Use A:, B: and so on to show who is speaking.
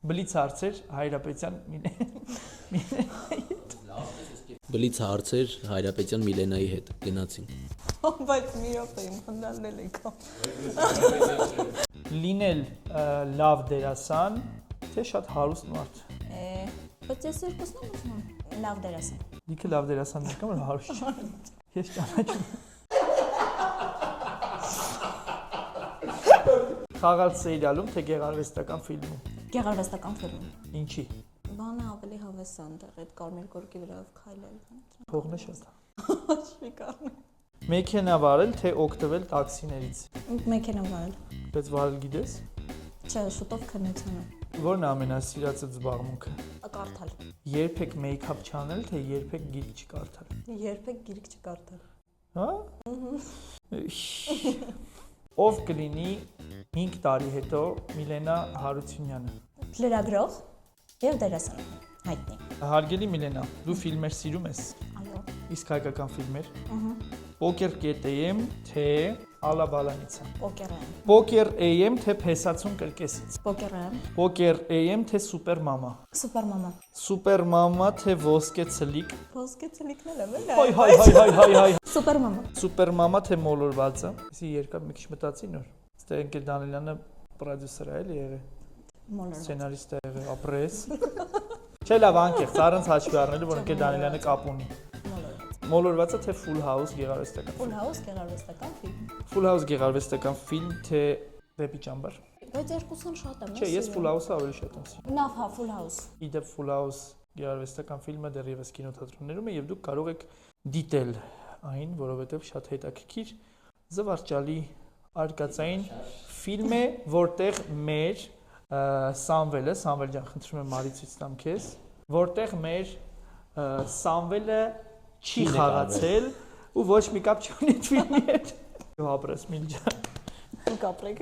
A: Բլից հարցեր Հայրապետյան
B: Բլից հարցեր Հայրապետյան Միլենայի հետ գնացին։
C: Բայց մի րոպե իմ խնդալնել եք։
A: Լինել լավ դերասան, թե շատ հարուստ մարդ։
C: Բայց ես երկուսն եմ ուզում լավ դերասան։
A: Լիքը լավ դերասան եկամ, որ հարուստ չի։ Ես ճանաչում։ Խաղալ սերիալում, թե գեղարվեստական ֆիլմում։
C: Գեղարվեստական ֆիլմ։
A: Ինչի։
C: Բանը ավելի հավեսանտ է, այդ կարմիր գորգի վրայով քայլել։
A: Փողն է շատ։
C: Շիկարն է։
A: Մեքենա վարել, թե օգտվել տաքսիներից։
C: Մեքենա վարել։
A: Բայց վարել գիտես։
C: Չէ, շուտով քննության է։
A: Որն է ամենասիրածդ զբաղմունքը։
C: Կարդալ։
A: Երբեք մեյքափ չանել, թե երբեք գիրք չկարդալ։
C: Երբեք գիրք չկարդալ։
A: Հա։ Ով կլինի 5 տարի հետո Միլենա Հարությունյանը։
C: Լրագրող եւ դերասան։ Հայտնի։
A: Հարգելի Միլենա, դու ֆիլմեր սիրում ես։
C: Այո։
A: Իսկ հայկական ֆիլմեր։ Պոկեր կետեմ, թե Ալաբալանիցը։
C: Պոկերան։
A: Պոկեր AM, թե Փեսացուն կրկեսից։
C: Պոկերան։
A: Պոկեր AM, թե Սուպեր մամա։
C: Սուպերմամա։
A: Սուպեր մամա, թե Ոսկե ցլիկ։
C: Ոսկե ցլիկն էլ է։
A: Հայ։
C: Սուպերմամա։
A: Սուպեր մամա, թե Մոլորվածը։ Իսի երկար մի քիչ մտածի նոր։ Ստե Ընկել Դանիելյանը պրոդյուսեր է էլի եղել։
C: Մոլորված։
A: Սցենարիստ է եղել, ապրես։ Չէ, լավ, անկեղծ, առանց հաշվի առնելու, որ Ընկել Դանիելյանը կապ ունի։ Մոլորվածը, թե Full House գեղարվեստական։
C: Full House գեղարվեստական ֆիլմ։
A: Full House գեղարվեստական ֆիլմ, թե Դեպի ճամբար։
C: Բայց երկուսն շատ եմ։
A: Չէ, ես Full House-ը ավելի շատ եմ սիրում։
C: Լավ, հա, Full House։
A: Իդեպ Full House գեղարվեստական ֆիլմը դեռևս կինոթատրոններում է եւ դուք կարող եք դիտել այն, որովհետեւ շատ հետաքրքիր զվարճալի արկածային ֆիլմ է, որտեղ մեր Սամվելը, Սամվել ջան, խնդրում եմ մարի ցույց տամ քեզ, որտեղ մեր Սամվելը չի խաղացել ու ոչ մի կապ չունի այդ ֆիլմի հետ։ Դու ապրես Միլ ջան։
C: Դուք ապրեք։